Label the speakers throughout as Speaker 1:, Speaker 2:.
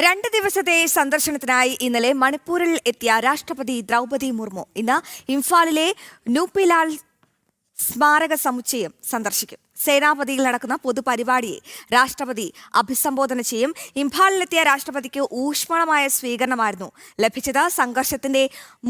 Speaker 1: 2 ദിവസത്തെ സന്ദർശനത്തിനായി ഇന്നലെ മണിപ്പൂരിൽ എത്തിയ രാഷ്ട്രപതി ദ്രൗപദി മുർമു ഇന്ന് ഇംഫാലിലെ നൂപ്പിലാൽ സ്മാരക സമുച്ചയം സന്ദർശിക്കും. സേനാപതിയിൽ നടക്കുന്ന പൊതുപരിപാടിയെ രാഷ്ട്രപതി അഭിസംബോധന ചെയ്യും. ഇംഫാലിലെത്തിയ രാഷ്ട്രപതിക്ക് ഊഷ്മളമായ സ്വീകരണമായിരുന്നു ലഭിച്ചത്. സംഘർഷത്തിന്റെ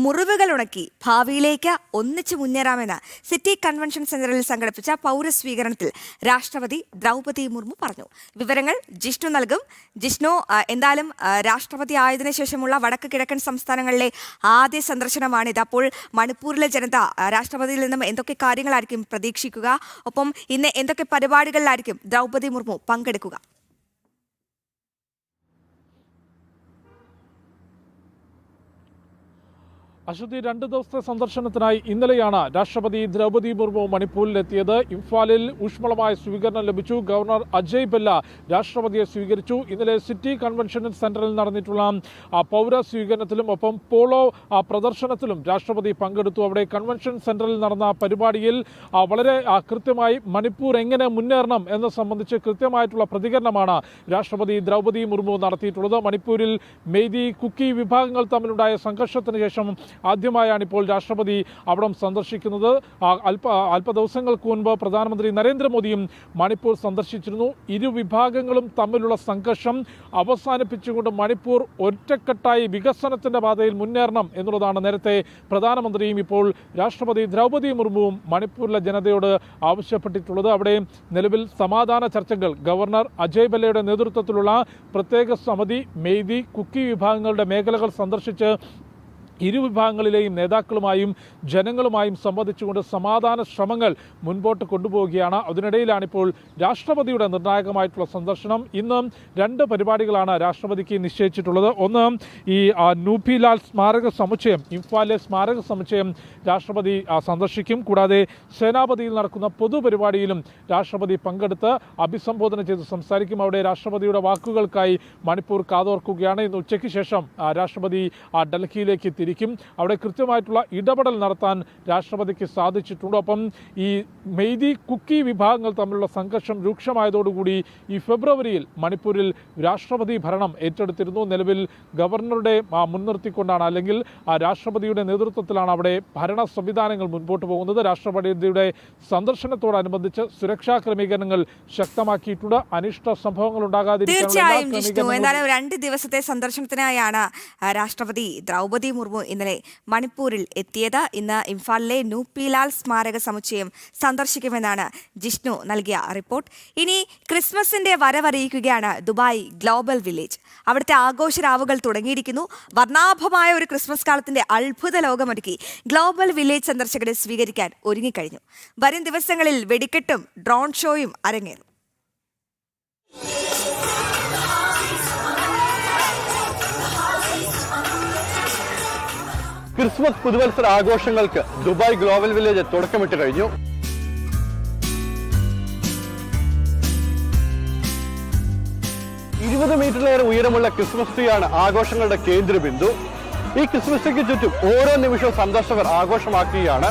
Speaker 1: മുറിവുകൾ ഉണക്കി ഭാവിയിലേക്ക് ഒന്നിച്ചു മുന്നേറാമെന്ന് സിറ്റി കൺവെൻഷൻ സെന്ററിൽ സംഘടിപ്പിച്ച പൗരസ്വീകരണത്തിൽ രാഷ്ട്രപതി ദ്രൗപദി മുർമു പറഞ്ഞു. വിവരങ്ങൾ ജിഷ്ണു നൽകും. ജിഷ്ണു, എന്തായാലും രാഷ്ട്രപതി ആയതിനു ശേഷമുള്ള വടക്ക് കിഴക്കൻ സംസ്ഥാനങ്ങളിലെ ആദ്യ സന്ദർശനമാണിത്. അപ്പോൾ മണിപ്പൂരിലെ ജനത രാഷ്ട്രപതിയിൽ നിന്നും എന്തൊക്കെ കാര്യങ്ങളായിരിക്കും പ്രതീക്ഷിക്കുക? ഒപ്പം ഇന്ന് എന്തൊക്കെ പരിപാടികളിലായിരിക്കും ദ്രൗപദി മുർമു പങ്കെടുക്കുക?
Speaker 2: അശ്വതി, 2 ദിവസത്തെ സന്ദർശനത്തിനായി ഇന്നലെയാണ് രാഷ്ട്രപതി ദ്രൗപദി മുർമു മണിപ്പൂരിലെത്തിയത്. ഇംഫാലിൽ ഊഷ്മളമായ സ്വീകരണം ലഭിച്ചു. ഗവർണർ അജയ് ബെല്ല രാഷ്ട്രപതിയെ സ്വീകരിച്ചു. ഇന്നലെ സിറ്റി കൺവെൻഷൻ സെന്ററിൽ നടന്നിട്ടുള്ള പൗര സ്വീകരണത്തിലും ഒപ്പം പോളോ പ്രദർശനത്തിലും രാഷ്ട്രപതി പങ്കെടുത്തു. അവിടെ കൺവെൻഷൻ സെന്ററിൽ നടന്ന പരിപാടിയിൽ വളരെ കൃത്യമായി മണിപ്പൂർ എങ്ങനെ മുന്നേറണം എന്നത് സംബന്ധിച്ച് കൃത്യമായിട്ടുള്ള പ്രതികരണമാണ് രാഷ്ട്രപതി ദ്രൗപദി മുർമു നടത്തിയിട്ടുള്ളത്. മണിപ്പൂരിൽ മെയ്തി, കുക്കി വിഭാഗങ്ങൾ തമ്മിലുണ്ടായ സംഘർഷത്തിന് ശേഷം ആദ്യമായാണ് ഇപ്പോൾ രാഷ്ട്രപതി അവിടം സന്ദർശിക്കുന്നത്. അല്പ ദിവസങ്ങൾക്ക് മുൻപ് പ്രധാനമന്ത്രി നരേന്ദ്രമോദിയും മണിപ്പൂർ സന്ദർശിച്ചിരുന്നു. ഇരു വിഭാഗങ്ങളും തമ്മിലുള്ള സംഘർഷം അവസാനിപ്പിച്ചുകൊണ്ട് മണിപ്പൂർ ഒറ്റക്കെട്ടായി വികസനത്തിന്റെ പാതയിൽ മുന്നേറണം എന്നുള്ളതാണ് നേരത്തെ പ്രധാനമന്ത്രിയും ഇപ്പോൾ രാഷ്ട്രപതി ദ്രൗപദി മുർമുവും മണിപ്പൂരിലെ ജനതയോട് ആവശ്യപ്പെട്ടിട്ടുള്ളത്. അവിടെ നിലവിൽ സമാധാന ചർച്ചകൾ ഗവർണർ അജയ് ബെല്ലയുടെ നേതൃത്വത്തിലുള്ള പ്രത്യേക സമിതി മെയ്തി, കുക്കി വിഭാഗങ്ങളുടെ മേഖലകൾ സന്ദർശിച്ച് ഇരു വിഭാഗങ്ങളിലെയും നേതാക്കളുമായും ജനങ്ങളുമായും സംവദിച്ചുകൊണ്ട് സമാധാന ശ്രമങ്ങൾ മുൻപോട്ട് കൊണ്ടുപോവുകയാണ്. അതിനിടയിലാണിപ്പോൾ രാഷ്ട്രപതിയുടെ നിർണായകമായിട്ടുള്ള സന്ദർശനം. ഇന്ന് 2 പരിപാടികളാണ് രാഷ്ട്രപതിക്ക് നിശ്ചയിച്ചിട്ടുള്ളത്. ഒന്ന്, ഈ നൂപ്പിലാൽ സ്മാരക സമുച്ചയം, ഇംഫാലിലെ സ്മാരക സമുച്ചയം രാഷ്ട്രപതി സന്ദർശിക്കും. കൂടാതെ സേനാപതിയിൽ നടക്കുന്ന പൊതുപരിപാടിയിലും രാഷ്ട്രപതി പങ്കെടുത്ത് അഭിസംബോധന ചെയ്ത് സംസാരിക്കും. അവിടെ രാഷ്ട്രപതിയുടെ വാക്കുകൾക്കായി മണിപ്പൂർ കാതോർക്കുകയാണ്. ഇന്ന് ഉച്ചയ്ക്ക് ശേഷം രാഷ്ട്രപതി ഡൽഹിയിലേക്ക് തിരിക്കും. അവിടെ കൃത്യമായിട്ടുള്ള ഇടപെടൽ നടത്താൻ രാഷ്ട്രപതിക്ക് സാധിച്ചിട്ടുണ്ട്. ഒപ്പം ഈ മെയ്തി, കുക്കി വിഭാഗങ്ങൾ തമ്മിലുള്ള സംഘർഷം രൂക്ഷമായതോടുകൂടി ഈ ഫെബ്രുവരിയിൽ മണിപ്പൂരിൽ രാഷ്ട്രപതി ഭരണം ഏറ്റെടുത്തിരുന്നു. നിലവിൽ ഗവർണറുടെ മുൻനിർത്തിക്കൊണ്ടാണ്, അല്ലെങ്കിൽ രാഷ്ട്രപതിയുടെ നേതൃത്വത്തിലാണ് അവിടെ ഭരണ സംവിധാനങ്ങൾ മുൻപോട്ട് പോകുന്നത്. രാഷ്ട്രപതിയുടെ സന്ദർശനത്തോടനുബന്ധിച്ച് സുരക്ഷാ ക്രമീകരണങ്ങൾ ശക്തമാക്കിയിട്ടുണ്ട്. അനിഷ്ട സംഭവങ്ങൾ
Speaker 1: തീർച്ചയായും ജിഷ്ണു, എന്തായാലും 2 ദിവസത്തെ സന്ദർശനത്തിനായാണ് രാഷ്ട്രപതി ദ്രൗപദി മുർമു ഇന്നലെ മണിപ്പൂരിൽ എത്തിയത്. ഇന്ന് ഇംഫാലിലെ നൂപ്പിലാൽ സ്മാരക സമുച്ചയം സന്ദർശിക്കുമെന്നാണ് ജിഷ്ണു നൽകിയ റിപ്പോർട്ട്. ഇനി ക്രിസ്മസിന്റെ വരവറിയിക്കുകയാണ് ദുബായ് ഗ്ലോബൽ വില്ലേജ്. അവിടുത്തെ ആഘോഷരാവുകൾ തുടങ്ങിയിരിക്കുന്നു. വർണ്ണാഭമായ ഒരു ക്രിസ്മസ് കാലത്തിന്റെ അത്ഭുത ലോകമൊരുക്കി ഗ്ലോബൽ വില്ലേജ് സന്ദർശകരെ സ്വീകരിക്കാൻ ഒരുങ്ങിക്കഴിഞ്ഞു. വരും ദിവസങ്ങളിൽ വെടിക്കെട്ടും ഡ്രോൺ ഷോയും അരങ്ങേറും.
Speaker 3: ക്രിസ്മസ് പുതുവത്സര ആഘോഷങ്ങൾക്ക് ദുബായ് ഗ്ലോബൽ വില്ലേജ് തുടക്കമിട്ട് കഴിഞ്ഞു. മീറ്ററിലേറെ ഉയരമുള്ള ക്രിസ്മസ് ട്രീയാണ് ആഘോഷങ്ങളുടെ കേന്ദ്രബിന്ദു. ഈ ക്രിസ്മസ് ട്രീക്ക് ചുറ്റും ഓരോ നിമിഷവും സന്ദർശകർ ആഘോഷമാക്കുകയാണ്.